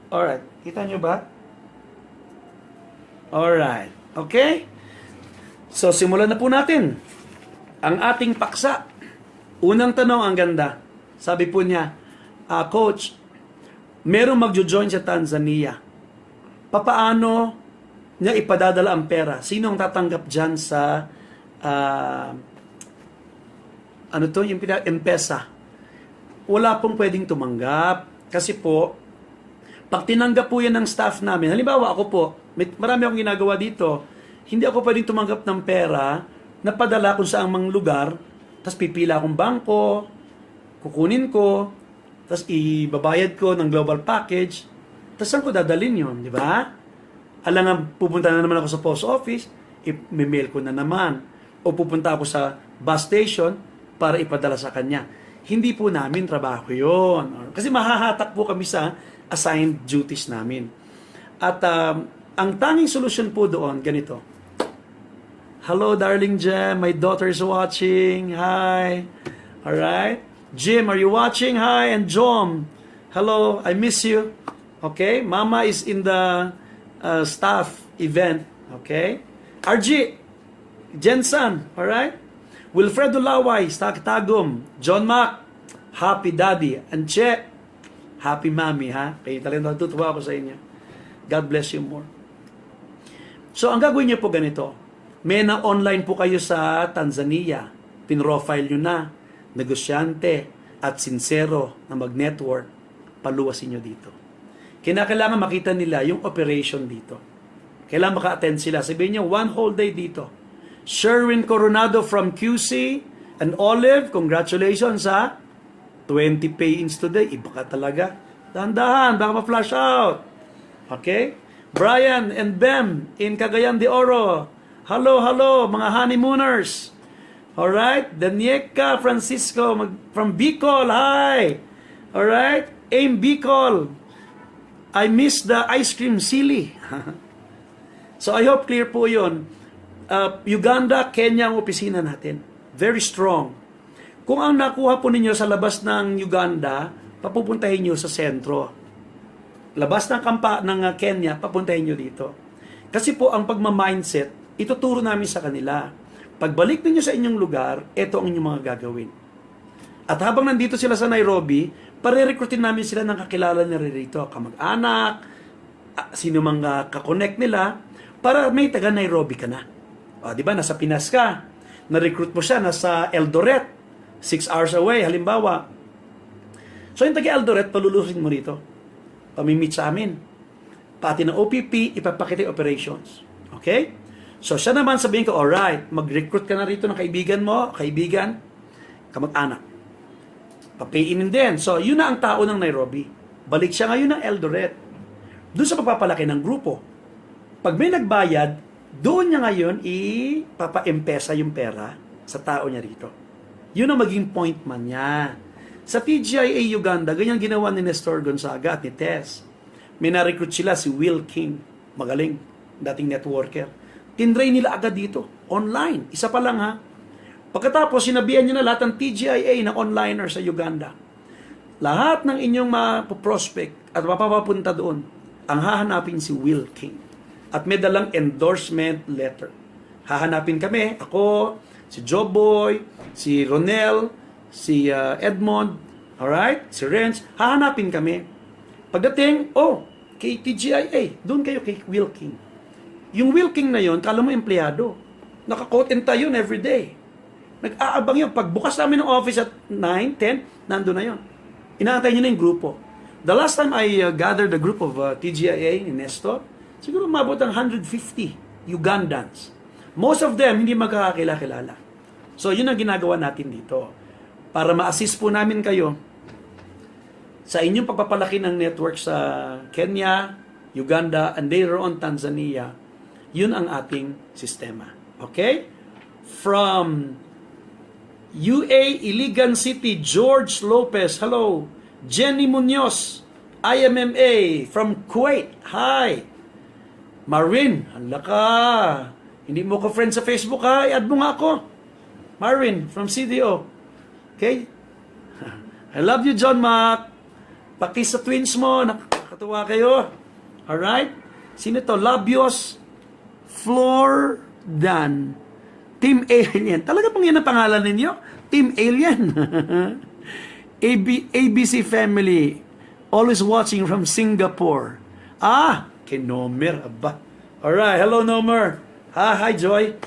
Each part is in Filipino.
Alright. Kita nyo ba? Alright. Okay? So, simulan na po natin ang ating paksa. Unang tanong, ang ganda. Sabi po niya, Coach, merong magjo-join sa Tanzania. Papaano niya ipadadala ang pera? Sino ang tatanggap dyan sa yung M-Pesa? Wala pong pwedeng tumanggap. Kasi po, pag tinanggap po yan ng staff namin, halimbawa ako po, marami akong ginagawa dito, hindi ako pwedeng tumanggap ng pera na padala kung saang mang lugar, tapos pipila akong bangko, kukunin ko, tapos ibabayad ko ng global package, tapos saan ko dadalhin yun, di ba? Alangan, pupunta na naman ako sa post office, i-mail ko na naman, o pupunta ako sa bus station para ipadala sa kanya. Hindi po namin trabaho yun. Kasi mahahatak po kami sa assigned duties namin. At ang tanging solusyon po doon, ganito. Hello, darling Jem. My daughter is watching. Hi. Alright. Jim, are you watching? Hi. And Jom. Hello. I miss you. Okay. Mama is in the staff event. Okay. RG. Jensen. Alright. Wilfredo Laway, Tagum, John Mac, Happy Daddy, and Che, Happy Mommy, ha? Kaya talagang natutuwa ako sa inyo. God bless you more. So, ang gagawin niyo po ganito. May na-online po kayo sa Tanzania. Pinrofile nyo na. Negosyante at sincero na mag-network. Paluwasin nyo dito. Kinakailangan makita nila yung operation dito. Kailangan maka-attend sila. Sabihin nyo, 1 whole day dito. Sherwin Coronado from QC and Olive, congratulations ha. 20 pay-ins today. Iba ka talaga. Dahan-dahan, baka ma-flash out. Okay? Brian and Bem in Cagayan de Oro. Hello, hello, mga honeymooners. Alright? Danieka Francisco from Bicol. Hi. Alright? Aim Bicol. I miss the ice cream sili. So I hope clear po yun. Uganda, Kenya ang opisina natin. Very strong. Kung ang nakuha po ninyo sa labas ng Uganda, papupuntahin nyo sa sentro. Labas ng Kenya, papuntahin nyo dito. Kasi po ang pagma-mindset, ituturo namin sa kanila. Pagbalik ninyo sa inyong lugar, ito ang inyong mga gagawin. At habang nandito sila sa Nairobi, pare-recruitin namin sila ng kakilala nila rito, kamag-anak, sino mga kakonect nila, para may taga Nairobi ka na. O, di ba, nasa Pinas ka, na-recruit mo siya, nasa Eldoret, 6 hours away, halimbawa. So, yung taga Eldoret, palulusin mo rito. Pamimit sa amin. Pati ng OPP, ipapakita yung operations. Okay? So, siya naman sabihin ko, alright, mag-recruit ka na rito ng kaibigan mo, kaibigan, kamag-anak. Papainin din. So, yun na ang tao ng Nairobi. Balik siya ngayon ng Eldoret. Doon sa pagpapalaki ng grupo. Pag may nagbayad, doon niya ngayon ipapa-empesa yung pera sa tao niya rito. Yun ang maging point man niya. Sa TGIA Uganda, ganyan ginawa ni Nestor Gonzaga at ni Tess. May na-recruit sila si Will King. Magaling, dating networker. Tinray nila agad dito, online. Isa pa lang ha. Pagkatapos, sinabihan niya na lahat ng TGIA na onliner sa Uganda. Lahat ng inyong mapoprospect at mapapapunta doon, ang hahanapin si Will King. At may dalang endorsement letter. Hahanapin kami, ako, si Joboy, si Ronel, si Edmond, alright, si Renz, hahanapin kami. Pagdating, kay TGIA, doon kayo kay Will King. Yung Will King na yun, kala mo empleyado. Naka-coat and tie yun everyday. Nag-aabang yun. Pagbukas namin ng office at 9, 10, nandun na yun. Inaantay nyo na yung grupo. The last time I gathered a group of TGIA in Nestor, siguro mabot ang 150 Ugandans. Most of them hindi magkakakilala. So, yun ang ginagawa natin dito. Para ma-assist po namin kayo sa inyong pagpapalaki ng network sa Kenya, Uganda, and later on Tanzania. Yun ang ating sistema. Okay? From UA, Iligan City, George Lopez. Hello. Jenny Munoz, IMMA from Kuwait. Hi. Marvin, hala ka. Hindi mo ko friend sa Facebook ha? I-add mo nga ako. Marvin from CDO. Okay? I love you, John Mac. Paki sa twins mo. Nakakatuwa kayo. Alright? Sino to? Labios Flordan. Team Alien. Talaga pong yan ang pangalan ninyo? Team Alien. ABC Family. Always watching from Singapore. Kay Nomer. Aba. Alright. Hello, Nomer. Hi, Joy.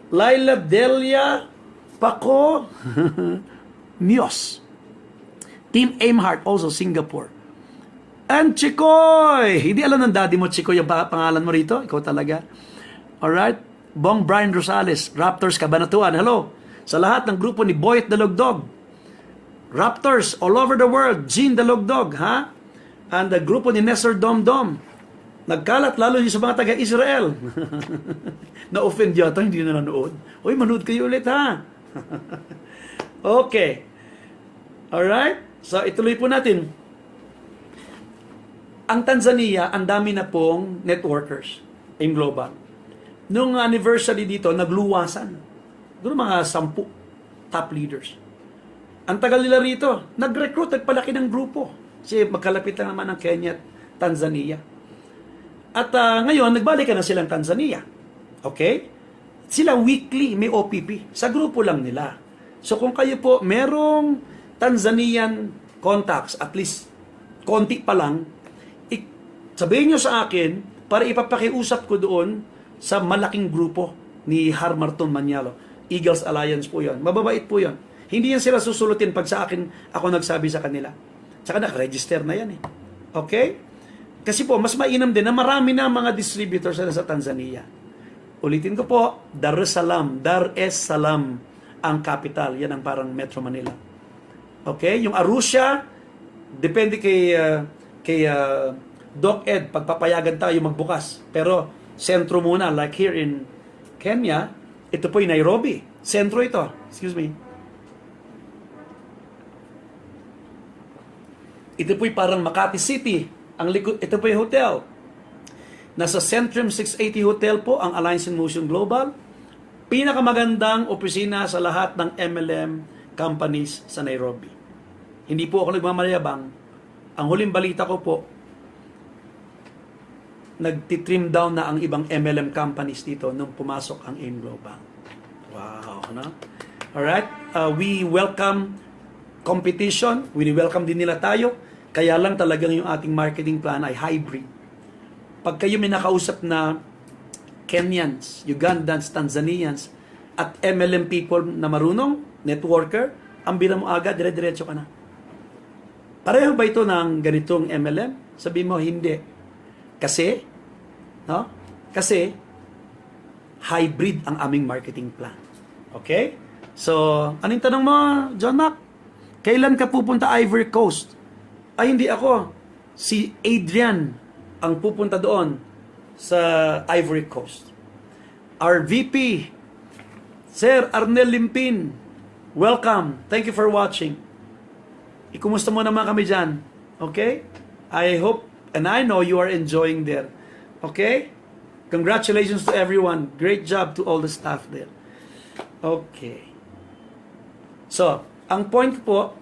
Laila Delia Paco Mios. Team Aimheart, also Singapore. And Chikoy! Hindi alam ng daddy mo, Chikoy, yung pangalan mo rito. Ikaw talaga. Alright? Bong Brian Rosales, Raptors Cabanatuan. Hello! Sa lahat ng grupo ni Boyet Dalogdog. Raptors all over the world. Gene Dalogdog, ha? And the grupo ni Nestor Domdom. Nagkalat lalo yung sa mga taga-Israel. Na-offend yata, hindi na nanood. Uy, manood kayo ulit, ha? Okay. Alright? So, ituloy po natin. Ang Tanzania, ang dami na pong networkers in global. Nung anniversary dito, nagluwasan. Doon mga 10 top leaders. Ang tagal nila rito, nag-recruit, nagpalaki ng grupo. Kasi magkalapit lang naman ng Kenya at Tanzania. At ngayon, nagbalik na silang Tanzania. Okay? Sila weekly, may OPP. Sa grupo lang nila. So kung kayo po, merong Tanzanian contacts, at least konti pa lang, sabihin nyo sa akin, para ipapakiusap ko doon sa malaking grupo ni Harmarton Manyalo. Eagles Alliance po yon. Mababait po yon. Hindi yan sila susulutin pag sa akin ako nagsabi sa kanila. Tsaka nakaregister na yan eh. Okay? Kasi po, mas mainam din na marami na mga distributors na sa Tanzania. Ulitin ko po, Dar es Salaam ang capital. Yan ang parang Metro Manila. Okay? Yung Arusha, depende kay Doc Ed, pagpapayagan tayo magbukas. Pero, sentro muna, like here in Kenya, ito po yung Nairobi. Sentro ito. Excuse me. Ito po yung parang Makati City. Ang likod, ito po yung hotel. Nasa Centrum 680 Hotel po ang Alliance in Motion Global. Pinakamagandang opisina sa lahat ng MLM companies sa Nairobi. Hindi po ako nagmamayabang. Ang huling balita ko po, nagtitrim down na ang ibang MLM companies dito nung pumasok ang AIM Global. Wow, no? Alright? We welcome competition. We welcome din nila tayo. Kaya lang talagang yung ating marketing plan ay hybrid. Pag kayo may nakausap na Kenyans, Ugandans, Tanzanians, at MLM people na marunong, networker, ang bira mo agad, dire-diretso ka na. Pareho ba ito ng ganitong MLM? Sabi mo, hindi. Kasi, no? Kasi, hybrid ang aming marketing plan. Okay? So, anong tanong mo, John Mac? Kailan ka pupunta Ivory Coast? Ay, hindi ako. Si Adrian ang pupunta doon sa Ivory Coast. Our VP, Sir Arnel Limpin, welcome. Thank you for watching. Ikumusta mo naman kami dyan. Okay? I hope and I know you are enjoying there. Okay? Congratulations to everyone. Great job to all the staff there. Okay. So, ang point po,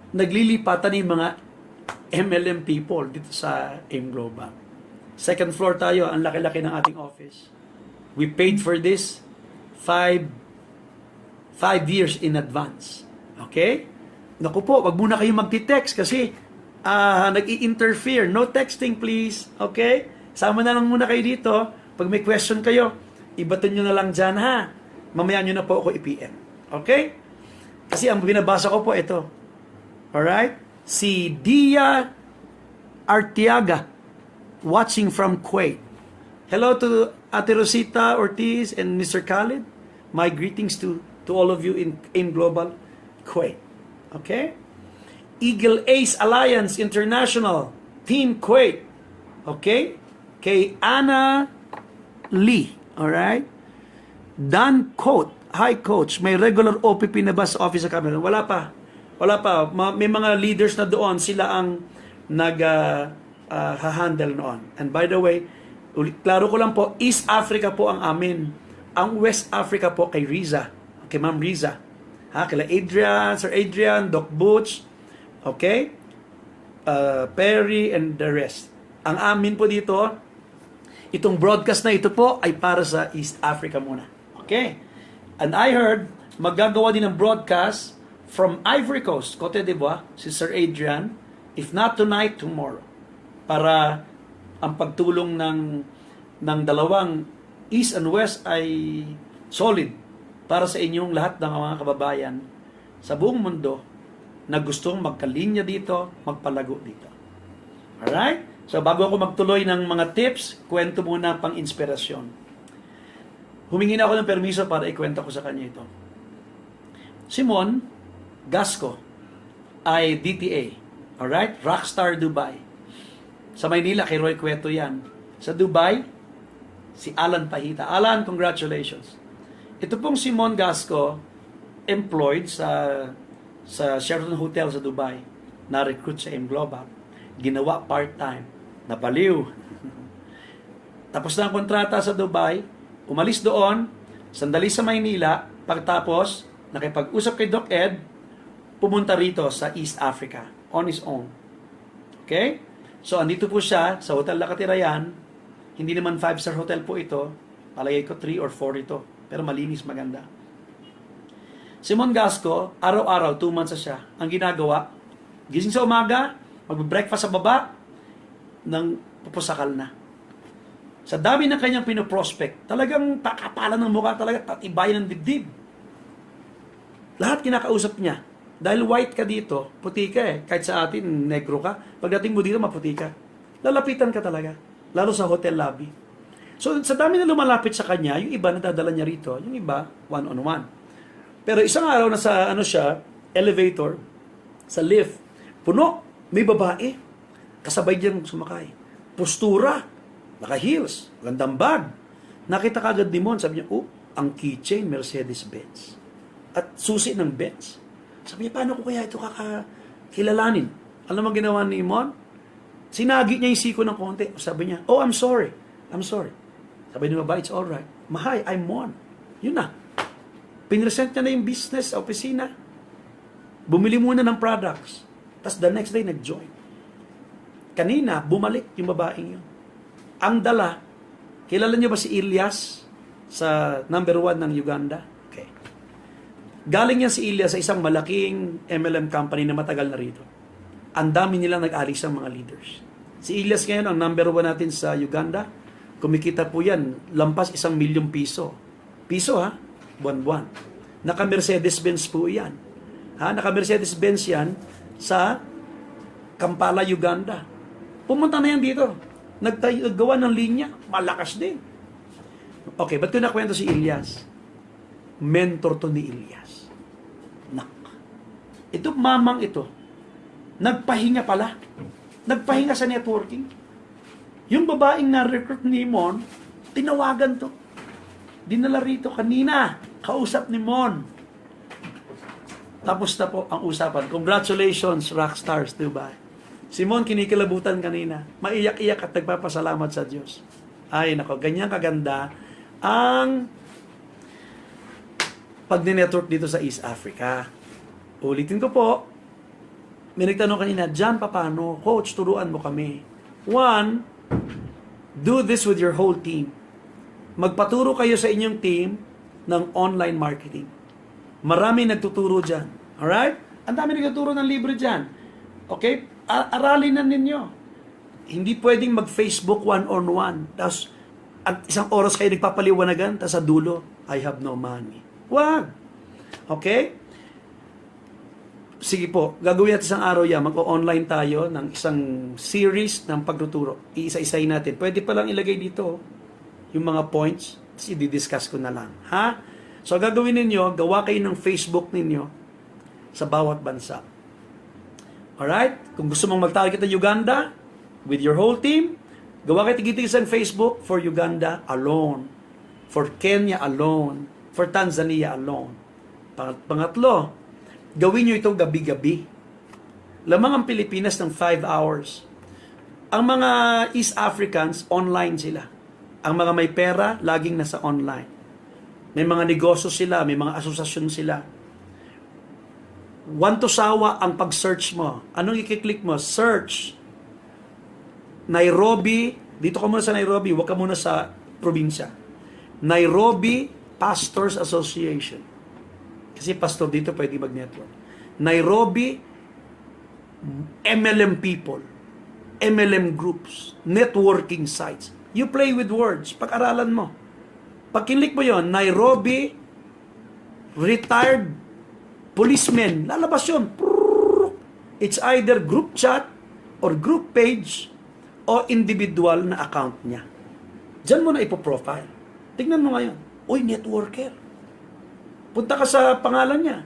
naglilipatan yung mga MLM people dito sa AIM Global. Second floor tayo, ang laki-laki ng ating office. We paid for this 5 years in advance. Okay? Naku po, wag muna kayo magti-text kasi nag-i-interfere. No texting please. Okay? Sama na lang muna kayo dito. Pag may question kayo, ibaton nyo na lang dyan ha. Mamaya nyo na po ako i-PM. Okay? Kasi ang binabasa ko po ito. Alright? Si Dia Artiaga watching from Kuwait. Hello to Ate Rosita Ortiz and Mr. Khalid. My greetings to all of you in Global Kuwait. Okay? Eagle Ace Alliance International Team Kuwait. Okay? Kay Anna Lee. Alright? Dan Coat. Hi Coach, may regular OPP na ba sa Office of Cameron? Wala pa. Wala pa. May mga leaders na doon. Sila ang nag-handle noon. And by the way, klaro ko lang po, East Africa po ang amin. Ang West Africa po kay Riza. Kay Ma'am Riza. Kila Adrian, Sir Adrian, Doc Butch. Okay? Perry and the rest. Ang amin po dito, itong broadcast na ito po ay para sa East Africa muna. Okay? And I heard, magagawa din ng broadcast from Ivory Coast, Cote d'Ivoire, si Sir Adrian, if not tonight, tomorrow. Para ang pagtulong ng dalawang East and West ay solid para sa inyong lahat ng mga kababayan sa buong mundo na gustong magkalinya dito, magpalago dito. Alright? So bago ako magtuloy ng mga tips, kwento muna pang inspirasyon. Humingi na ako ng permiso para ikwento ko sa kanya ito. Simon Gasco ay DTA. Alright? Rockstar Dubai. Sa Maynila, kay Roy Cueto yan. Sa Dubai, si Alan Pahita. Alan, congratulations. Ito pong Simon Gasco, employed sa Sheraton Hotel sa Dubai. Na-recruit sa M Global. Ginawa part-time. Nabaliw. Tapos na ang kontrata sa Dubai. Umalis doon. Sandali sa Maynila. Pagtapos, nakipag-usap kay Doc Ed, pumunta rito sa East Africa. On his own. Okay? So, andito po siya sa Hotel Lakatirayan. Hindi naman 5-star hotel po ito. Palagay ko 3 or 4 ito. Pero malinis, maganda. Simon Gasco, araw-araw, 2 months na siya. Ang ginagawa, gising sa umaga, mag-breakfast sa baba, ng pupusakal na. Sa dami ng kanyang pinoprospect, talagang takapalan ng mukha, talaga tatibayan ng dibdib. Lahat kinakausap niya. Dahil white ka dito, puti ka eh. Kahit sa atin, negro ka. Pagdating mo dito, maputi ka. Lalapitan ka talaga. Lalo sa hotel lobby. So, sa dami na lumalapit sa kanya, yung iba nadadala niya rito, yung iba, one-on-one. Pero isang araw na sa, elevator, sa lift, puno, may babae. Kasabay diyang sumakay. Postura, naka-heels, gandang bag. Nakita kagad ni Mon, sabi niya, ang keychain, Mercedes-Benz. At susi ng Benz. Sabi niya, paano ko kaya ito kakilalanin? Alam mo ginawa ni Mon? Sinagi niya yung siko ng konti. Sabi niya, I'm sorry. I'm sorry. Sabi niya, it's alright. Mahay, I'm Mon. Yun na. Pinresent niya na yung business sa opisina. Bumili muna ng products. Tapos the next day, nag-join. Kanina, bumalik yung babaeng yun. Ang dala, kilala niyo ba si Ilyas sa number 1 ng Uganda? Okay. Galing yan si Ilyas sa isang malaking MLM company na matagal na rito. Ang dami nilang nag-alis ng mga leaders. Si Ilyas ngayon, ang number 1 natin sa Uganda, kumikita po yan, lampas 1 milyong piso. Piso ha? Buwan-buwan. Naka-Mercedes-Benz po yan. Naka-Mercedes-Benz yan sa Kampala, Uganda. Pumunta na yan dito. Naggawa ng linya. Malakas din. Okay, ba't ko nakwento si Ilyas? Mentor to ni Ilyas. Ito, mamang ito. Nagpahinga pala. Nagpahinga sa networking. Yung babaeng na-recruit ni Mon, tinawagan to. Dinala rito kanina. Kausap ni Mon. Tapos na po ang usapan. Congratulations, Rockstars Dubai. Simon, kinikilabutan kanina. Maiyak-iyak at nagpapasalamat sa Diyos. Ay, nako, ganyan kaganda ang pag-network dito sa East Africa. Ulitin ko po, may nagtanong kanina, John, paano? Coach, turuan mo kami. 1, do this with your whole team. Magpaturo kayo sa inyong team ng online marketing. Marami nagtuturo dyan. Alright? Ang dami nagtuturo ng libre dyan. Okay? Aralin na ninyo. Hindi pwedeng mag-Facebook one-on-one. Tapos, at isang oras kayo nagpapaliwanagan, tapos sa dulo, I have no money. Wag! Okay? Sige po, gagawin natin isang araw yan. Mag-online tayo ng isang series ng pagtuturo. Iisa-isayin natin. Pwede pa lang ilagay dito yung mga points, tapos i-discuss ko na lang. Ha? So, gagawin ninyo, gawa kayo ng Facebook ninyo sa bawat bansa. Alright? Kung gusto mong mag-target ng Uganda, with your whole team, gawa kayo tigitigis ng Facebook for Uganda alone. For Kenya alone. For Tanzania alone. Pangatlo, gawin nyo ito gabi-gabi. Lamang ang Pilipinas ng 5 hours. Ang mga East Africans, online sila. Ang mga may pera, laging nasa online. May mga negosyo sila, may mga asosasyon sila. Want to sawa ang pag-search mo. Anong i-click mo? Search Nairobi. Dito ka muna sa Nairobi, huwag ka muna sa probinsya. Nairobi Pastors Association. Kasi pastor dito pwede mag-network. Nairobi MLM people, MLM groups, networking sites. You play with words. Pag-aralan mo. Pag kinlik mo yon, Nairobi retired policemen. Lalabas yun. It's either group chat or group page o individual na account niya. Diyan mo na ipoprofile. Tignan mo ngayon. Uy, networker. Punta ka sa pangalan niya.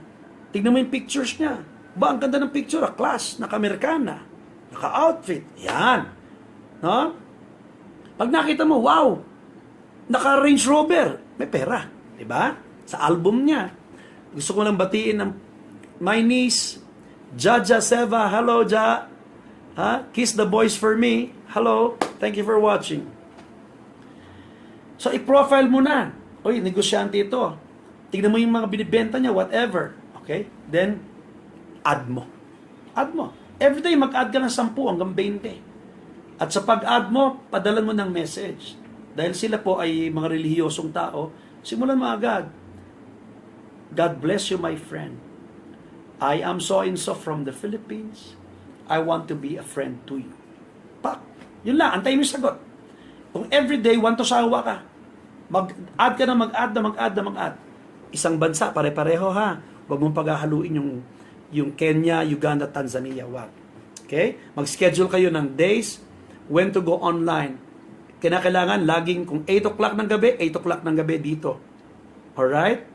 Tignan mo yung pictures niya. Ba, ang ganda ng picture. Class, naka-Amerikana, naka-outfit. Yan. No? Pag nakita mo, wow, naka-Range Rover. May pera. Diba? Sa album niya. Gusto ko lang batiin ng my niece, Jaja Seva. Hello, Ja. Kiss the boys for me. Hello. Thank you for watching. So, i-profile mo na. Uy, negosyante ito. Tignan mo yung mga binibenta niya, whatever. Okay? Then, add mo. Add mo. Everyday, mag-add ka ng 10 hanggang 20. At sa pag-add mo, padalan mo ng message. Dahil sila po ay mga relihiyosong tao, simulan mo agad. God bless you, my friend. I am so-and-so from the Philippines. I want to be a friend to you. Pak! Yun lang, antayin mo yung sagot. Kung everyday, want to sawa ka, mag-add ka na mag-add. Isang bansa, pare-pareho ha. Huwag mong paghahaluin yung Kenya, Uganda, Tanzania. Wag. Okay? Mag-schedule kayo ng days when to go online. Kinakailangan laging kung 8 o'clock ng gabi, 8 o'clock ng gabi dito. Alright?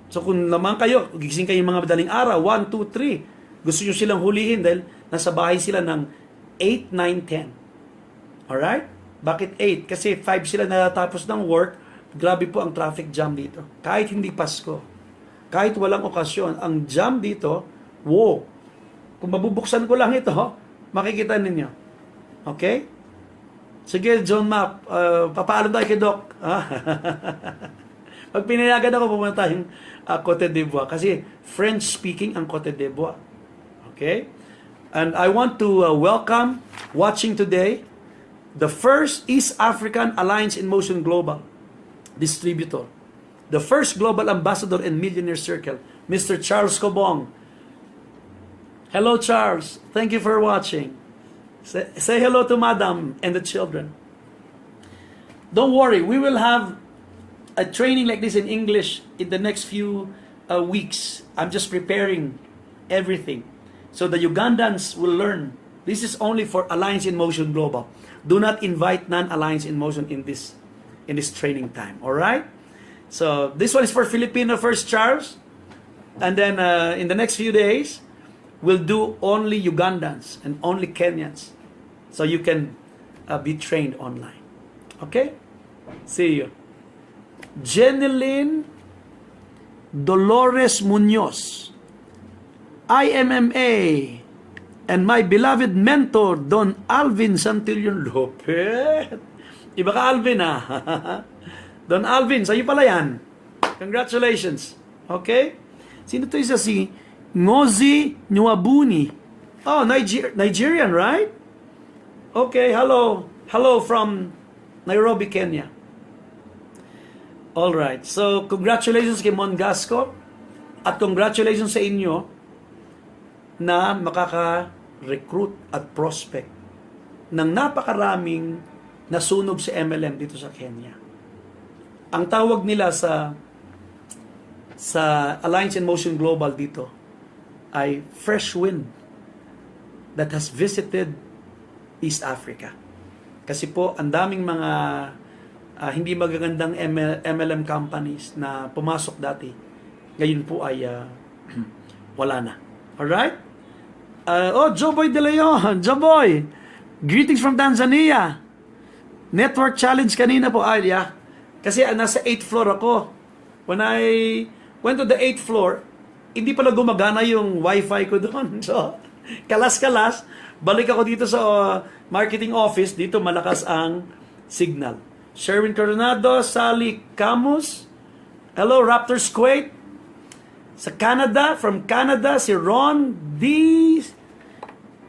So kung naman kayo, gising kayo mga madaling araw, 1, 2, 3, gusto nyo silang hulihin dahil nasa bahay sila ng 8, 9, 10. Alright? Bakit 8? Kasi 5 sila natatapos ng work, grabe po ang traffic jam dito. Kahit hindi Pasko, kahit walang okasyon, ang jam dito, wow. Kung mabubuksan ko lang ito, makikita ninyo. Okay? Sige, John Map, papaalam tayo kay Doc. Pag pinayagan ako, pumunta tayong Cote d'Ivoire. Kasi French-speaking ang Cote d'Ivoire. Okay? And I want to welcome, watching today, the first East African Alliance in Motion Global distributor. The first global ambassador in Millionaire Circle, Mr. Charles Cobong. Hello, Charles. Thank you for watching. Say hello to Madam and the children. Don't worry, we will have a training like this in English in the next few weeks. I'm just preparing everything. So the Ugandans will learn. This is only for Alliance in Motion Global. Do not invite non-Alliance in Motion in this training time. All right? So this one is for Filipino first, Charles. And then in the next few days, we'll do only Ugandans and only Kenyans. So you can be trained online. Okay? See you. Jeneline Dolores Munoz, IMMA, and my beloved mentor, Don Alvin Santillon Lopez. Iba ka, Alvin, Don Alvin, sa'yo pala yan. Congratulations. Okay? Sino to isa si Ngozi Nwabuni? Oh, Nigerian, right? Okay, hello. Hello from Nairobi, Kenya. All right. So, congratulations kay Mongasco at congratulations sa inyo na makaka-recruit at prospect ng napakaraming nasunog sa MLM dito sa Kenya. Ang tawag nila sa Alliance in Motion Global dito ay fresh wind that has visited East Africa. Kasi po, ang daming mga hindi magagandang MLM companies na pumasok dati, ngayon po ay wala na. Alright? Joboy De Leon, Joboy, greetings from Tanzania. Network challenge kanina po, yeah. Kasi nasa 8th floor ako. When I went to the 8th floor, hindi pala gumagana yung wifi ko doon. So, kalas-kalas, balik ako dito sa marketing office, dito malakas ang signal. Sherwin Coronado, Sally Camus, hello Raptors Kuwait, Sa Canada, from Canada, si Ron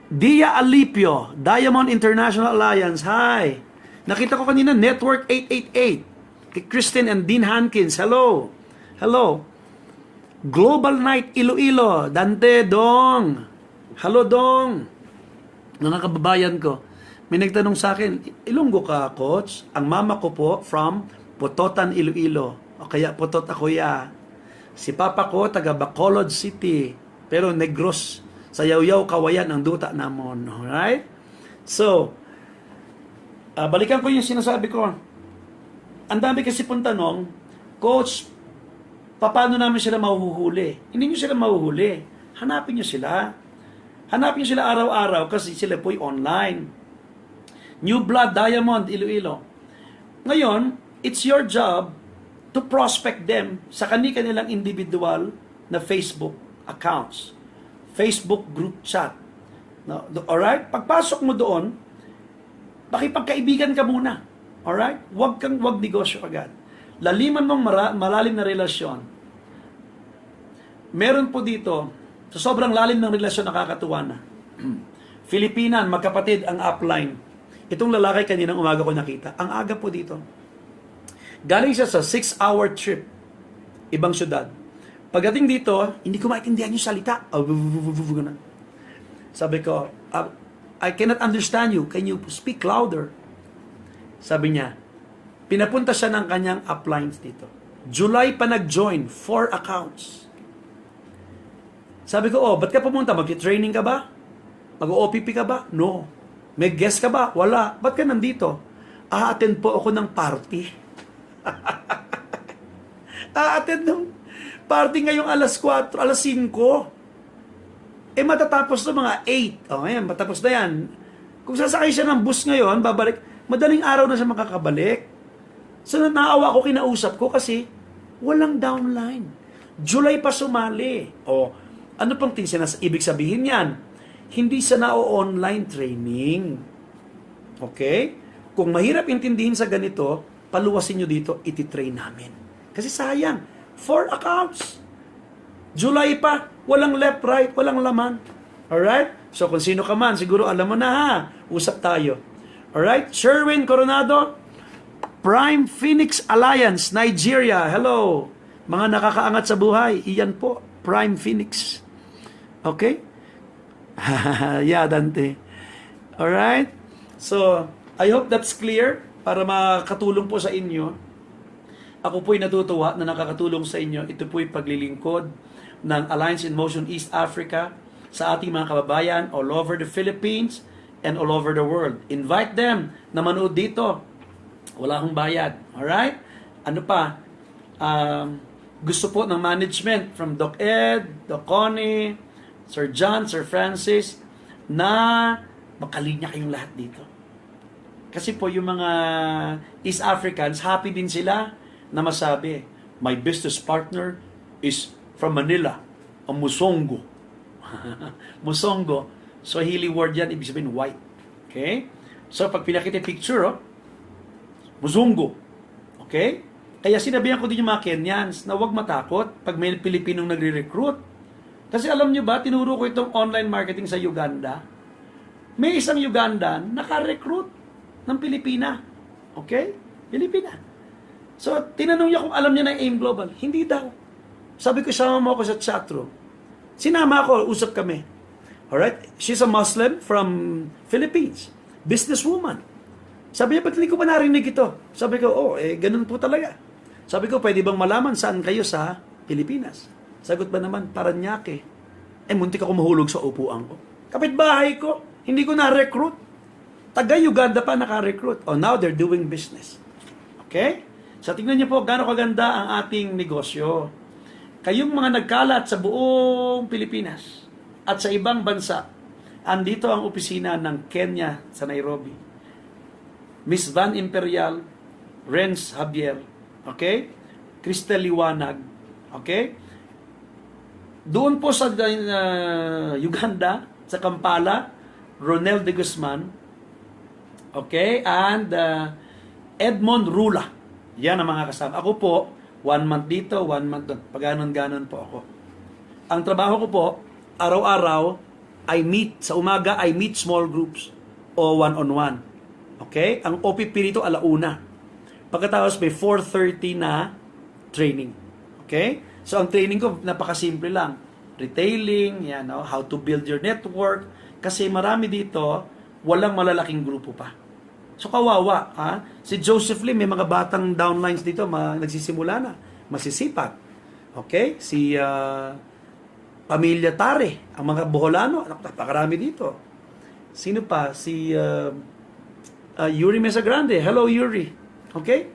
Dia Alipio, Diamond International Alliance. Hi. Nakita ko kanina, Network 888. Kay Kristen and Dean Hankins. Hello. Hello. Global Night Iloilo. Dante, Dong. Hello, Dong. Mga kababayan ko. May nagtanong sa akin, Ilonggo ka, Coach? Ang mama ko po from Pototan, Iloilo. O kaya Potot ako ya. Si papa ko, taga Bacolod City. Pero Negros. Sa Yaw-Yaw, Kawayan, ang duta namon. Alright? So, balikan ko yung sinasabi ko. Ang dami kasi pong tanong, Coach, paano namin sila mahuhuli? Hindi nyo sila mahuhuli. Hanapin nyo sila. Hanapin nyo sila araw-araw kasi sila po'y online. New Blood Diamond, Iloilo. Ngayon, it's your job to prospect them sa kanilang individual na Facebook accounts. Facebook group chat. No? Alright? Pagpasok mo doon, makipagkaibigan ka muna. Alright? Huwag negosyo agad. Laliman mong malalim na relasyon. Meron po dito, sa sobrang lalim ng relasyon, nakakatuwa na. Filipinan, magkapatid ang upline. Itong lalaki kaninang umaga ko nakita. Ang aga po dito. Galing siya sa 6-hour trip. Ibang syudad. Pagdating dito, hindi ko maintindihan yung salita. Sabi ko, I cannot understand you. Can you speak louder? Sabi niya, pinapunta siya ng kanyang uplines dito. July pa nag-join, 4 accounts. Sabi ko, ba't ka pumunta? Mag-training ka ba? Mag-OPP ka ba? No. May guest ka ba? Wala. Ba't ka nandito? A-attend po ako ng party. A-attend ng party ngayong alas 4, alas 5. Matatapos na mga 8. Ngayon, matapos na yan. Kung sasakay siya ng bus ngayon, babalik, madaling araw na siya makakabalik. So, naawa ko, kinausap ko kasi walang downline. July pa sumali. Ano pang ibig sabihin yan? Hindi siya na-online training. Okay? Kung mahirap intindihin sa ganito, paluwasin nyo dito, ititrain namin. Kasi sayang. 4 accounts. July pa, walang left, right, walang laman. Alright? So kung sino ka man, siguro alam mo na ha. Usap tayo. Alright? Sherwin Coronado, Prime Phoenix Alliance, Nigeria. Hello. Mga nakakaangat sa buhay. Iyan po, Prime Phoenix. Okay? Yeah, Dante. Alright? So, I hope that's clear para makatulong po sa inyo. Ako po'y natutuwa na nakakatulong sa inyo. Ito po'y paglilingkod ng Alliance in Motion East Africa sa ating mga kababayan all over the Philippines and all over the world. Invite them na manood dito. Wala akong bayad. Alright? Ano pa? Gusto po ng management from Doc Ed, Doc Connie, Sir John, Sir Francis, na makalinya kayong lahat dito. Kasi po yung mga East Africans, happy din sila na masabi, my business partner is from Manila, a Musongo. Musongo. Swahili word yan, ibig sabihin white. Okay? So, pag pinakita picture, Musongo. Okay? Kaya sinabihan ko din yung mga Kenyans na huwag matakot pag may Pilipinong nagre-recruit. Kasi alam nyo ba, tinuro ko itong online marketing sa Uganda. May isang Uganda naka-recruit ng Pilipina. Okay? Pilipina. So, tinanong niya kung alam niya na AIM Global. Hindi daw. Sabi ko, sama mo ako sa chatroom. Sinama ako, usap kami. Alright? She's a Muslim from Philippines. Businesswoman. Sabi niya, ba't hindi ko pa narinig ito? Sabi ko, ganun po talaga. Sabi ko, pwede bang malaman saan kayo sa Pilipinas? Sagot ba naman, Paranaque. Muntik ako mahulog sa upuan ko. Kapitbahay ko, hindi ko na-recruit. Taga-Uganda pa naka-recruit. Now they're doing business. Okay? So, tingnan niyo po, gaano kaganda ang ating negosyo. Kayong mga nagkalat sa buong Pilipinas at sa ibang bansa, andito ang opisina ng Kenya sa Nairobi. Miss Van Imperial, Renz Javier, okay? Cristel Liwanag, okay? Doon po sa Uganda, sa Kampala, Ronel de Guzman, okay? And Edmond Rula. Yan ang mga kasama. Ako po, 1 month dito, 1 month doon. Paganon-ganon po ako. Ang trabaho ko po, araw-araw, sa umaga, I meet small groups o one-on-one. Okay? Ang OPP dito, 1:00. Pagkatapos may 4:30 na training. Okay? So, ang training ko, napakasimple lang. Retailing, yan, no? How to build your network. Kasi marami dito, walang malalaking grupo pa. So, kawawa. Ha? Si Joseph Lim, may mga batang downlines dito, nagsisimula na. Masisipag. Okay? Si Pamilya Tare, ang mga Boholano, napakarami dito. Sino pa? Si Yuri Mesagrande. Hello, Yuri. Okay?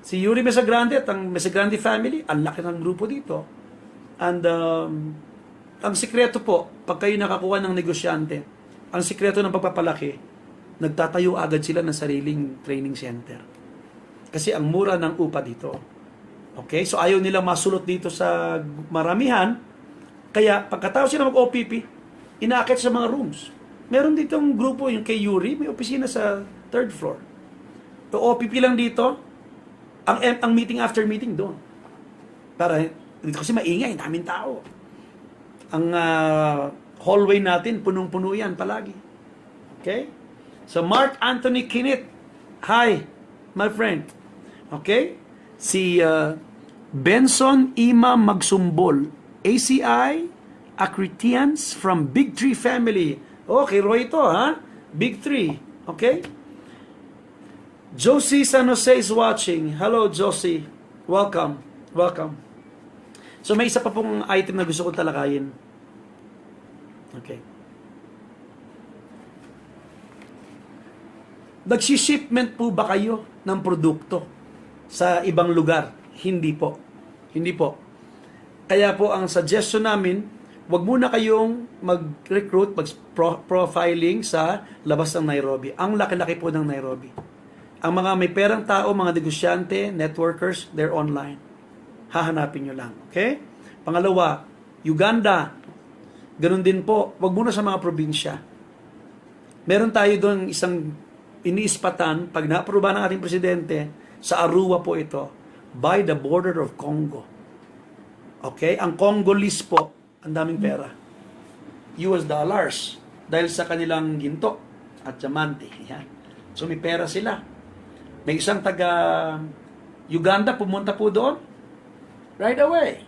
Si Yuri Mesagrande at ang Mesagrande family, ang laki ng grupo dito. And ang sikreto po, pag kayo nakakuha ng negosyante, ang sikreto ng pagpapalaki, nagtatayo agad sila ng sariling training center. Kasi ang mura ng upa dito. Okay? So ayaw nila masulot dito sa maramihan. Kaya pagkatapos sila mag-OPP, inaakit sa mga rooms. Meron ditong grupo, yung kay Yuri, may opisina sa 3rd floor. So OPP lang dito, ang meeting after meeting doon. Para dito kasi maingay, daming tao. Ang hallway natin, punong-puno yan palagi. Okay? So Mark Anthony Kinit, hi, my friend. Okay? Si Benson Ima Magsumbol, ACI Acritians from Big Tree family. Okay, Roy ito, ha? Big Tree. Okay? Josie San Jose is watching. Hello, Josie. Welcome. Welcome. So, may isa pa pong item na gusto kong talakayin. Okay. Nagsi-shipment po ba kayo ng produkto sa ibang lugar? Hindi po. Hindi po. Kaya po ang suggestion namin, wag muna kayong mag-recruit, mag-profiling sa labas ng Nairobi. Ang laki-laki po ng Nairobi. Ang mga may perang tao, mga negosyante, networkers, they're online. Hahanapin nyo lang. Okay? Pangalawa, Uganda. Ganun din po, wag muna sa mga probinsya. Meron tayo doon isang iniispatan, pag na-aproba ng ating presidente, sa Arua po ito, by the border of Congo. Okay? Ang Congolese po, ang daming pera. US dollars. Dahil sa kanilang ginto at diamante. Yan. So may pera sila. May isang taga Uganda, pumunta po doon. Right away.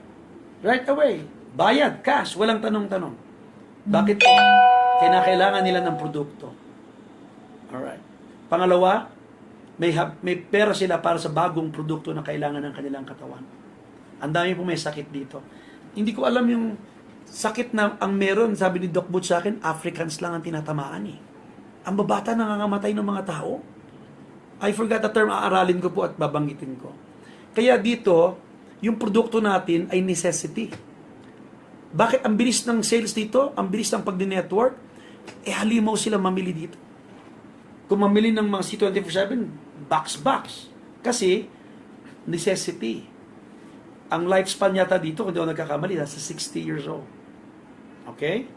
Right away. Bayad, cash, walang tanong-tanong. Bakit po? Kinakailangan nila ng produkto. Alright. Pangalawa, may pera sila para sa bagong produkto na kailangan ng kanilang katawan. Ang dami po may sakit dito. Hindi ko alam yung sakit na ang meron, sabi ni Doc Butch sa akin, Africans lang ang tinatamaan eh. Ang babata nangangamatay ng mga tao. I forgot the term, aaralin ko po at babanggitin ko. Kaya dito, yung produkto natin ay necessity. Bakit ang bilis ng sales dito? Ang bilis ng pagdi-network? Halimaw sila mamili dito. Kung mamili ng mga C24/7, box. Kasi, necessity. Ang lifespan yata dito, kung di ako nagkakamali, nasa 60 years old. Okay?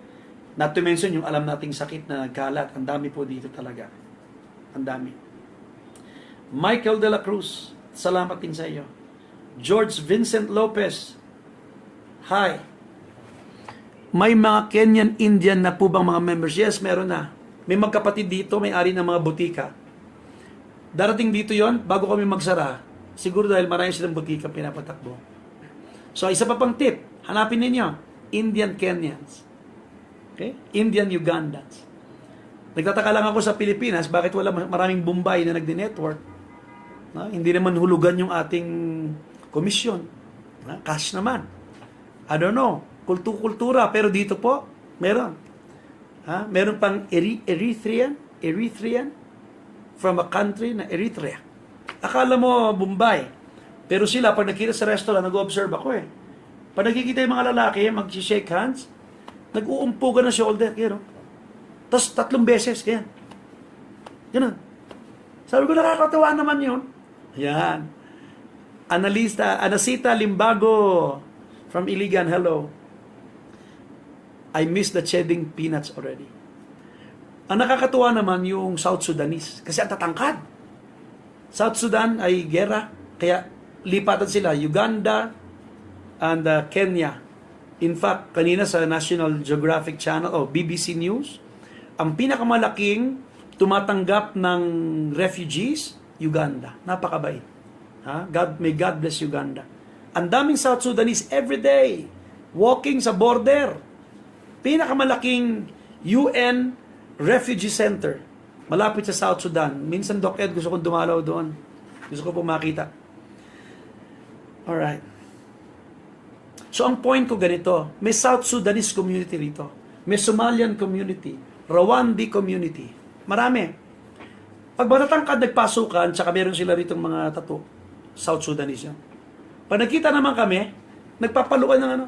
Not to mention yung alam nating sakit na nagkalat. Ang dami po dito talaga. Ang dami. Michael De La Cruz, salamat din sa iyo. George Vincent Lopez, hi. May mga Kenyan Indian na po bang mga members? Yes, meron na. May magkapatid dito, may-ari ng mga butika. Darating dito yon bago kami magsara. Siguro dahil marami silang butika pinapatakbo. So, isa pa pang tip. Hanapin ninyo. Indian Kenyans. Okay? Indian Ugandans. Nagtataka lang ako sa Pilipinas, bakit wala maraming Bombay na nagdi-network? Hindi naman hulugan yung ating komisyon. Cash naman. I don't know. Kultura. Pero dito po, meron. Meron pang Eritrean from a country na Eritrea. Akala mo Bombay. Pero sila, pag nakita sa restaurant, nag-observe ako eh. Pag nakikita yung mga lalaki, mag-shake hands, nag-uumpugan ng shoulder. Kaya, no? Tapos 3 beses, kaya. Ganun. Sabi ko, nakakatawa naman yun. Yan. Anasita Limbago from Iligan, hello. I miss the shedding peanuts already. Ang nakakatuwa naman yung South Sudanese. Kasi ang tatangkad. South Sudan ay gera. Kaya lipatan sila. Uganda and Kenya. In fact, kanina sa National Geographic Channel o BBC News, ang pinakamalaking tumatanggap ng refugees, Uganda. Napakabait. Ha? May God bless Uganda. Ang daming South Sudanese everyday walking sa border. Pinakamalaking UN refugee center malapit sa South Sudan. Minsan, Doc Ed, gusto kong dumalaw doon. Gusto ko pong makita. Alright. So, ang point ko ganito, may South Sudanese community rito. May Somalian community. Rwandi community. Marami. Pag matatangkad nagpasukan, tsaka meron sila ritong mga tattoo, South Sudanese yan. Pag nakita naman kami, nagpapaluan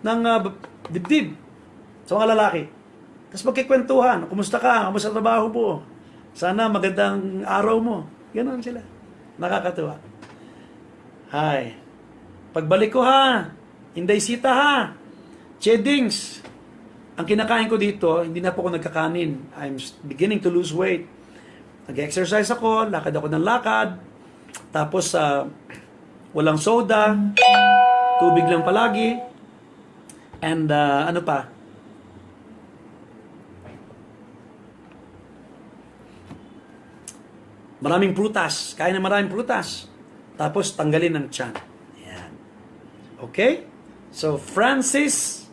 ng dibdib sa mga lalaki. Tapos magkikwentuhan, kumusta ka? Kumusta trabaho mo? Sana magandang araw mo. Ganon sila. Nakakatuwa. Hi. Pagbalik ko ha, Inday Sita ha, Chedings. Ang kinakain ko dito, hindi na po ako nagkakanin. I'm beginning to lose weight. Nag-exercise ako, lakad ako ng lakad. Tapos, walang soda, tubig lang palagi. And ano pa? Maraming prutas. Kain na maraming prutas. Tapos, tanggalin ng tiyan. Ayan. Okay? So, Francis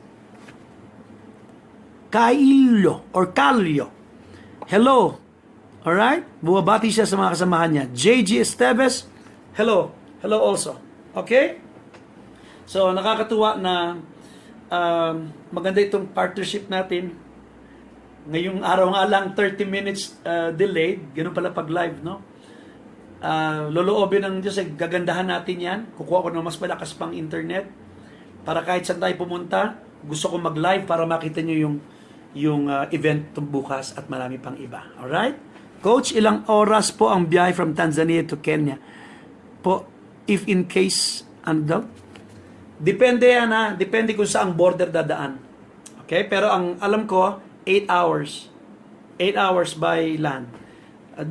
Caillo or Calio. Hello. Alright? Bumabati siya sa mga kasamahan niya. JG Esteves. Hello. Hello also. Okay? So, nakakatuwa na maganda itong partnership natin. Ngayong araw nga lang, 30 minutes delayed. Ganun pala pag live, no? Loloobin ng Diyos, gagandahan natin yan. Kukuha ko ng mas malakas pang internet. Para kahit saan tayo pumunta, gusto ko mag-live para makita nyo yung event bukas at marami pang iba. Alright? Coach, ilang oras po ang biyahe from Tanzania to Kenya? Po, if in case, ano daw? Depende yan ha. Depende kung saan border dadaan. Okay? Pero ang alam ko, 8 hours. 8 hours by land.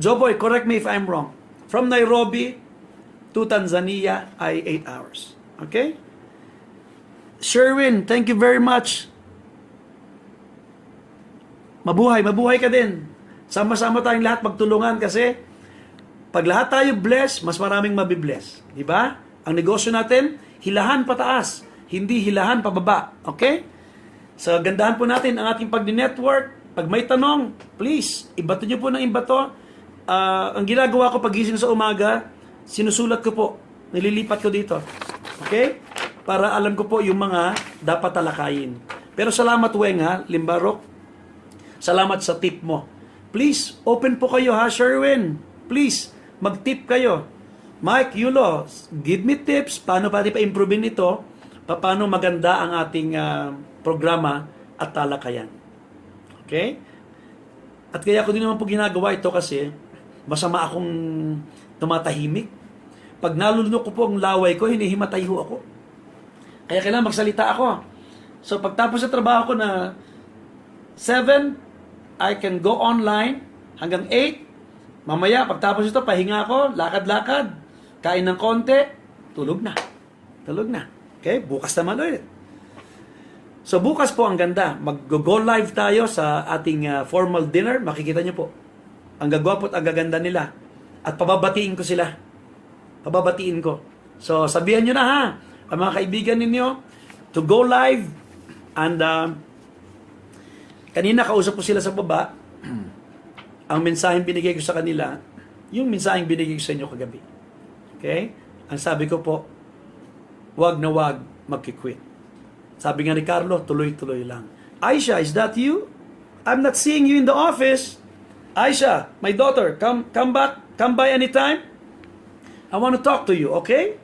Joboy, correct me if I'm wrong. From Nairobi to Tanzania ay 8 hours. Okay? Sherwin, thank you very much. Mabuhay ka din. Sama-sama tayong lahat magtulungan kasi pag lahat tayo bless, mas maraming mabibless. Di ba? Ang negosyo natin, hilahan pataas, hindi hilahan pababa. Okay? So, gandahan po natin ang ating pag-network. Pag may tanong, please, ibato nyo po ng ibato. Ang ginagawa ko pagising sa umaga, sinusulat ko po. Nililipat ko dito. Okay? Para alam ko po yung mga dapat talakayin. Pero salamat, Weng, ha? Limbarok. Salamat sa tip mo. Please, open po kayo, ha, Sherwin? Please, mag-tip kayo. Mike, Yulo, give me tips. Paano pati pa-improvein ito? Paano maganda ang ating programa at talakayan. Okay? At kaya ko din naman po ginagawa ito kasi masama akong tumatahimik. Pag nalulunok ko po ang laway ko, hinihimatay ho ako. Kaya kailangan magsalita ako. So pagtapos sa trabaho ko na 7, I can go online hanggang 8. Mamaya, pagtapos ito, pahinga ako, lakad-lakad, kain ng konti, tulog na. Tulog na. Okay? Bukas naman ulit. So bukas po ang ganda. Mag-go live tayo sa ating formal dinner. Makikita nyo po. Ang gagwapo at ang gaganda nila. At pababatiin ko sila. Pababatiin ko. So sabihan nyo na ha, ang mga kaibigan ninyo, to go live. And kanina kausap ko sila sa baba. Ang mensaheng binigay ko sa kanila, yung mensaheng binigay ko sa inyo kagabi. Okay? Ang sabi ko po, wag na wag magkikwit. Sabi nga ni Carlo, tuloy-tuloy lang. Aisha, is that you? I'm not seeing you in the office. Aisha, my daughter, come back, come by anytime. I want to talk to you, okay?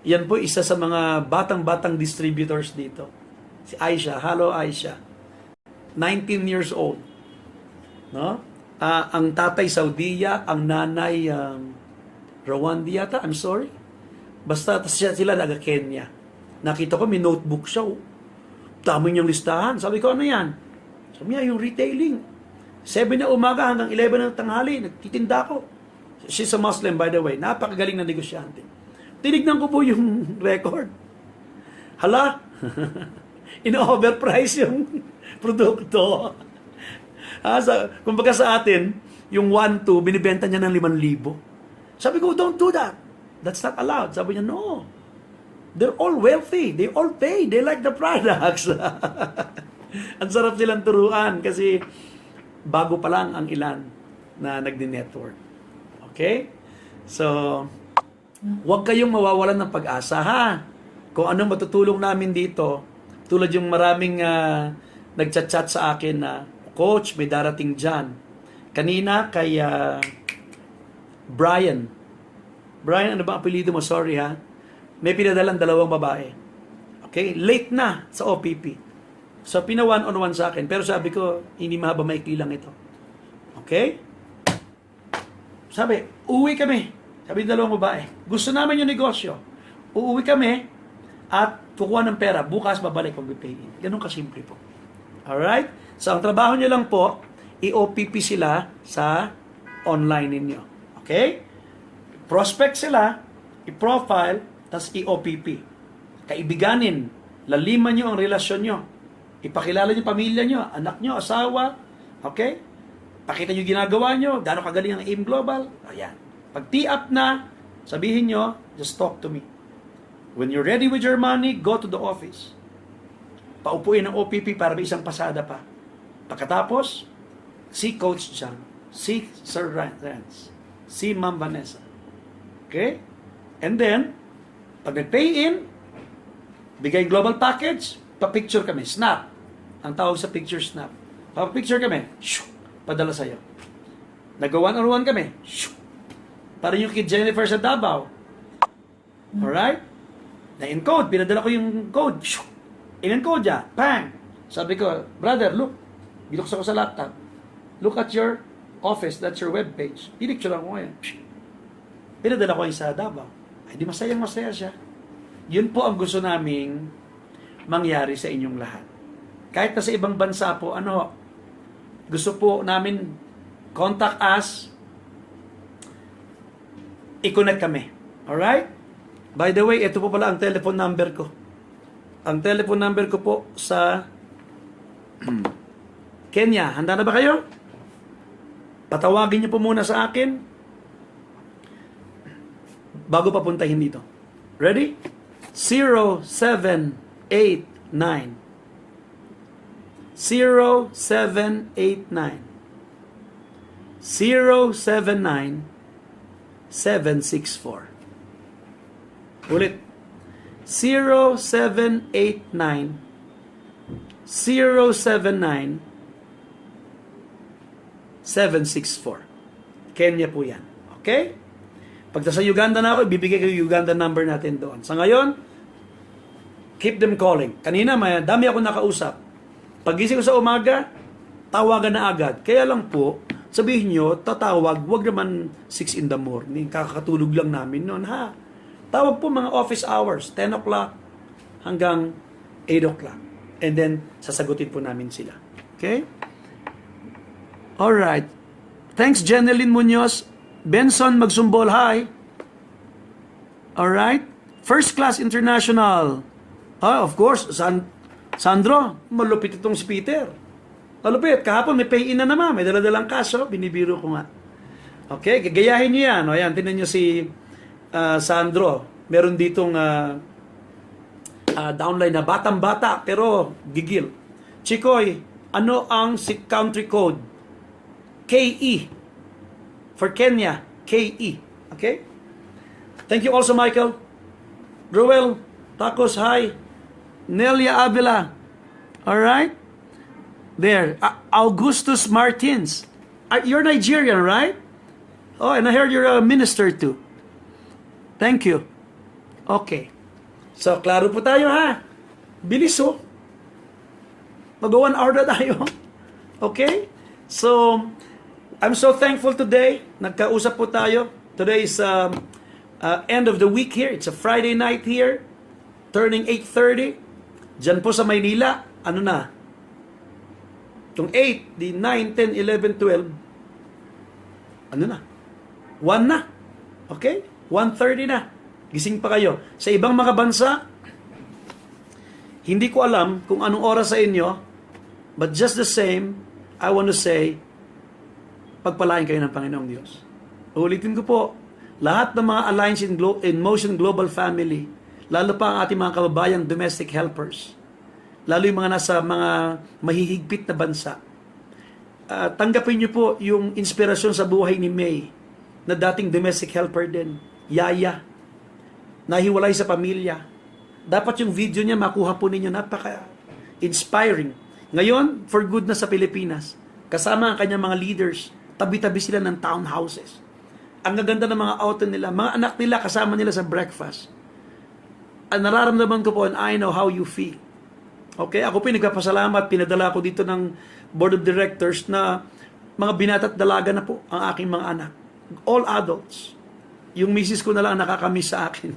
Yan po isa sa mga batang-batang distributors dito. Si Aisha. Hello, Aisha. 19 years old. No? Ang tatay Saudiya, ang nanay Rwandi yata, I'm sorry. Basta sila naga-Kenya. Nakita ko, may notebook siya. Dami niyang listahan. Sabi ko, ano yan? Sabi niya, yung retailing. 7 na umaga hanggang 11 ng tanghali. Nagtitinda ko. She's a Muslim, by the way. Napakagaling na negosyante. Tinignan ko po yung record. Hala, ino-overprice yung produkto. Kumbaga sa atin, yung 1-2, binibenta niya ng 5,000. Sabi ko, don't do that. That's not allowed. Sabi niya, no. They're all wealthy. They all pay. They like the products. Ang sarap nilang turuan kasi bago pa lang ang ilan na nagdi-network. Okay? So, huwag kayong mawawalan ng pag-asa, ha? Kung anong matutulong namin dito, tulad yung maraming nagchat-chat sa akin na, Coach, may darating dyan. Kanina kay Brian. Brian, ano ba ang apelido mo? Sorry, ha? May pinadalang 2 babae. Okay? Late na sa OPP. So, pina-one-on-one sa akin. Pero sabi ko, hindi mahaba maikli lang ito. Okay? Sabi, uuwi kami. Sabi ng 2 babae. Gusto namin yung negosyo. Uuwi kami at kukuha ng pera. Bukas, babalik mag-pay in. Ganun kasimple po. Alright? So, ang trabaho nyo lang po, i-OPP sila sa online ninyo. Okay? Prospect sila, i-profile, tas i-OPP. Kaibiganin, laliman nyo ang relasyon nyo. Ipakilala nyo pamilya nyo, anak nyo, asawa. Okay? Pakita nyo ginagawa nyo, gano'ng kagaling ang AIM Global. Ayan. Pag tee-up na, sabihin nyo, just talk to me. When you're ready with your money, go to the office. Paupuin ng OPP para may isang pasada pa. Pagkatapos, si Coach John, si Sir Rance, si Ma'am Vanessa. Okay? And then, pag nag-pay in, bigay global package, pa-picture kami. Snap. Ang tawag sa picture snap. Pa-picture kami. Shoo, padala sa'yo. Nag-one-on-one kami. Shoo, para yung kid Jennifer sa Davao. Alright? Na-encode. Pinadala ko yung code. Shoo, in-encode niya. Bang! Sabi ko, brother, look. Binuksan ko sa laptop. Look at your office. That's your webpage. Pinicture lang ko ngayon. Pinadala ko yung sa Davao. Ay, di masayang-masaya siya. Yun po ang gusto naming mangyari sa inyong lahat. Kahit na sa ibang bansa po, gusto po namin contact us, i-connect kami. Alright? By the way, ito po pala ang telephone number ko. Ang telephone number ko po sa Kenya. Handa na ba kayo? Patawagin niyo po muna sa akin bago papuntahin dito. Ready? 0789 0789 079 764. Ulit. 0789 079 764. Kenya po yan. Okay? Pag sa Uganda na ako, ibibigay ko yung Uganda number natin doon. Sa ngayon, keep them calling. Kanina, may dami ako nakausap. Pagising ko sa umaga, tawagan na agad. Kaya lang po, sabihin nyo, tatawag, wag naman 6 in the morning. Kakatulog lang namin noon, ha? Tawag po mga office hours, 10 o'clock hanggang 8 o'clock. And then, sasagutin po namin sila. Okay? Alright. Thanks, Jeneline Munoz. Benson Magsumbol, hi. Alright. First Class International. Of course, Sandro, malupit itong si Peter. Malupit. Kahapon may pay-in na naman. May daladalang kaso. Binibiro ko nga. Okay, gagayahin niyo yan. O yan, tinan niyo si Sandro. Meron ditong downline na batang-bata pero gigil. Chikoy, ano ang si country code? KE. For Kenya, KE. Okay? Thank you also, Michael. Ruel, Tacos, hi. Nelia Avila. Alright? There. Augustus Martins. You're Nigerian, right? Oh, and I heard you're a minister too. Thank you. Okay. So, klaro po tayo, ha? Bilis, oh. Mag-1 hour na tayo. Okay? So, I'm so thankful today. Nagkausap po tayo. Today is end of the week here. It's a Friday night here. Turning 8:30. Diyan po sa Maynila. Ano na? Itong 8, di 9, 10, 11, 12. Ano na? 1 na. Okay? 1:30 na. Gising pa kayo. Sa ibang mga bansa, Hindi ko alam kung anong oras sa inyo, but just the same, I want to say, pagpalain kayo ng Panginoong Diyos. Ulitin ko po, lahat ng mga Alliance in Motion Global Family, lalo pa ang ating mga kababayang domestic helpers, lalo yung mga nasa mga mahihigpit na bansa, tanggapin niyo po yung inspirasyon sa buhay ni May, na dating domestic helper din, Yaya, nahiwalay sa pamilya. Dapat yung video niya makuha po ninyo, napaka-inspiring. Ngayon, for good na sa Pilipinas, kasama ang kanyang mga leaders, tabi-tabi sila ng townhouses. Ang gaganda ng mga auto nila, mga anak nila kasama nila sa breakfast. Ang nararamdaman ko po, and I know how you feel. Okay, ako po nagpapasalamat, pinadala ko dito ng board of directors na mga binata at dalaga na po ang aking mga anak. All adults. Yung misis ko na lang nakakamiss sa akin.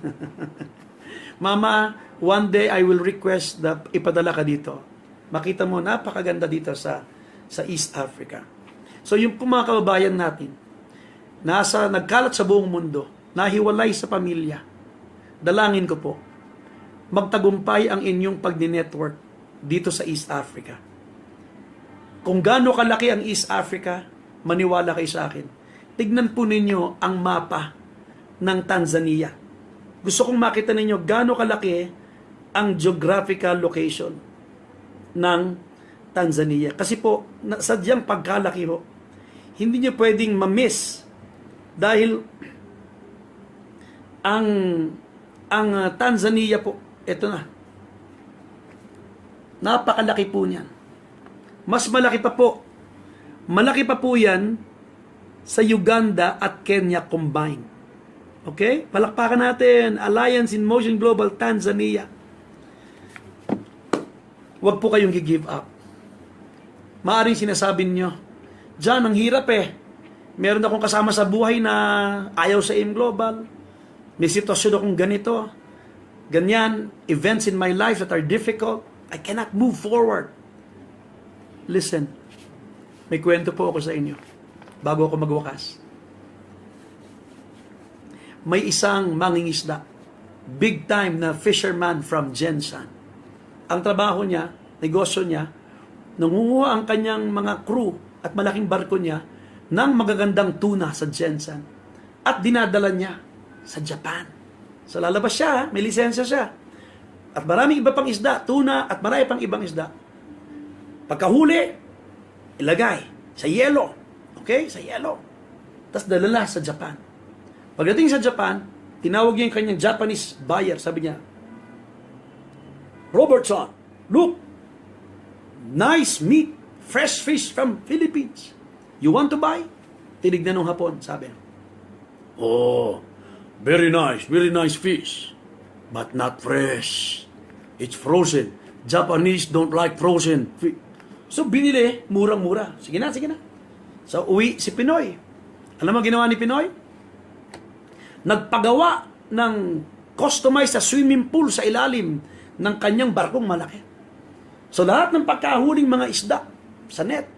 Mama, one day I will request na ipadala ka dito. Makita mo, napakaganda dito sa East Africa. So yung mga kababayan natin, nagkalat sa buong mundo, nahiwalay sa pamilya, dalangin ko po, magtagumpay ang inyong pagdi-network dito sa East Africa. Kung gaano kalaki ang East Africa, maniwala kayo sa akin. Tignan po ninyo ang mapa ng Tanzania. Gusto kong makita ninyo gaano kalaki ang geographical location ng Tanzania. Kasi po, sadyang pagkalaki ho, hindi nyo pwedeng ma-miss dahil ang Tanzania po, eto na, napakalaki po niyan. Mas malaki pa po. Malaki pa po yan sa Uganda at Kenya combined. Okay? Palakpakan natin. Alliance in Motion Global Tanzania. Huwag po kayong gi-give up. Maaring sinasabi nyo, John, ang hirap eh. Meron akong kasama sa buhay na ayaw sa AIM Global. May sitwasyon akong ganito. Ganyan. Events in my life that are difficult. I cannot move forward. Listen, may kwento po ako sa inyo bago ako magwakas. May isang mangingisda, big time na fisherman from Jensan. Ang trabaho niya, negosyo niya, nangunguha ang kanyang mga crew at malaking barko niya ng magagandang tuna sa Jensan at dinadala niya sa Japan. So lalabas siya, may lisensya siya. At maraming iba pang isda, tuna at marami pang ibang isda. Pagkahuli, ilagay sa yelo. Okay? Sa yelo. Tapos dalala sa Japan. Pagdating sa Japan, tinawag niya yung kanyang Japanese buyer. Sabi niya, Robertson, look, nice meat, fresh fish from Philippines. You want to buy? Tinignan ng Hapon, sabi. Oh, very nice fish. But not fresh. It's frozen. Japanese don't like frozen fish. So, binili, murang-mura. Sige na. So, uwi si Pinoy. Alam mo ginawa ni Pinoy? Nagpagawa ng customized sa swimming pool sa ilalim ng kanyang barkong malaki. So, lahat ng pagkahuling mga isda sa net,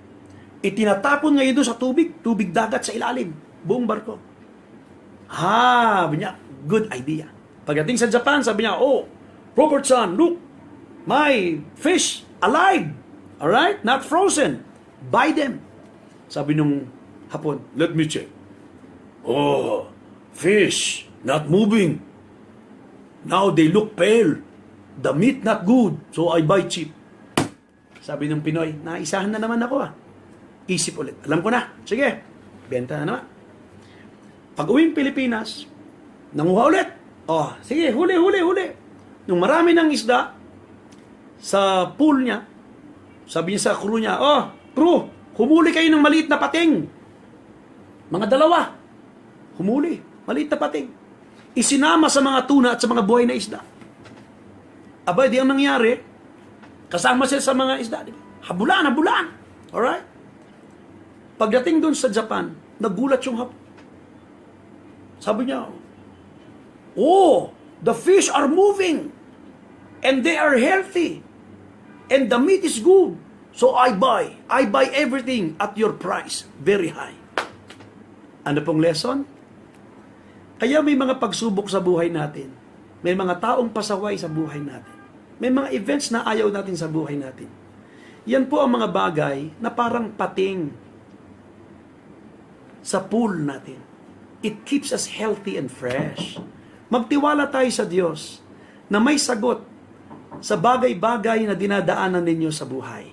itinatapon ngayon doon sa tubig dagat sa ilalim, buong barko. Sabi niya, good idea. Pagdating sa Japan, sabi niya, oh, Robertson, look, my fish alive. Alright? Not frozen. Buy them. Sabi nung Hapon, let me check. Oh, fish not moving. Now they look pale. The meat not good. So I buy cheap. Sabi ng Pinoy, naisahan na naman ako Isip ulit. Alam ko na. Sige, benta na naman. Pag uwing Pilipinas, nanguha ulit. Oh, sige, huli. Nung marami ng isda sa pool niya, sabi niya sa crew niya, oh, crew, humuli kayo ng maliit na pating. Mga dalawa. Humuli. Maliit na pating. Isinama sa mga tuna at sa mga buhay na isda. Abay, di ang nangyari, kasama sila sa mga isda. Habulan. Alright? Pagdating doon sa Japan, nagulat yung Hapon. Sabi niya, oh, the fish are moving. And they are healthy. And the meat is good. So I buy everything at your price. Very high. Ano pong lesson? Kaya may mga pagsubok sa buhay natin. May mga taong pasaway sa buhay natin. May mga events na ayaw natin sa buhay natin. Yan po ang mga bagay na parang pating sa pool natin. It keeps us healthy and fresh. Magtiwala tayo sa Diyos na may sagot sa bagay-bagay na dinadaanan ninyo sa buhay.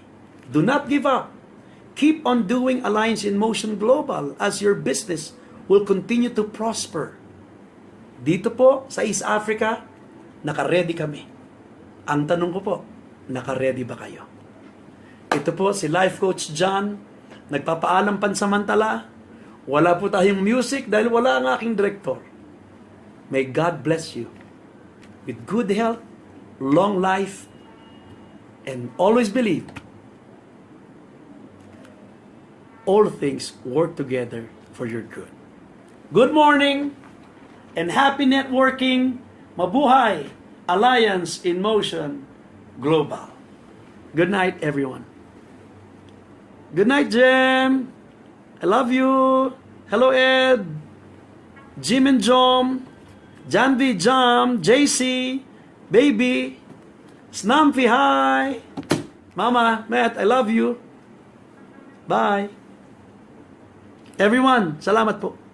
Do not give up. Keep on doing Alliance in Motion Global as your business will continue to prosper. Dito po sa East Africa, naka-ready kami. Ang tanong ko po, naka-ready ba kayo? Ito po si Life Coach John, nagpapaalam pansamantala. Wala po tayong music dahil wala ang aking director. May God bless you with good health, long life, and always believe all things work together for your good. Good morning and happy networking. Mabuhay Alliance in Motion Global. Good night, everyone. Good night, Jem. I love you. Hello, Ed. Jim and Jom. Janvi, Jam, JC, Baby, Snampy, hi. Mama, Matt, I love you. Bye. Everyone, salamat po.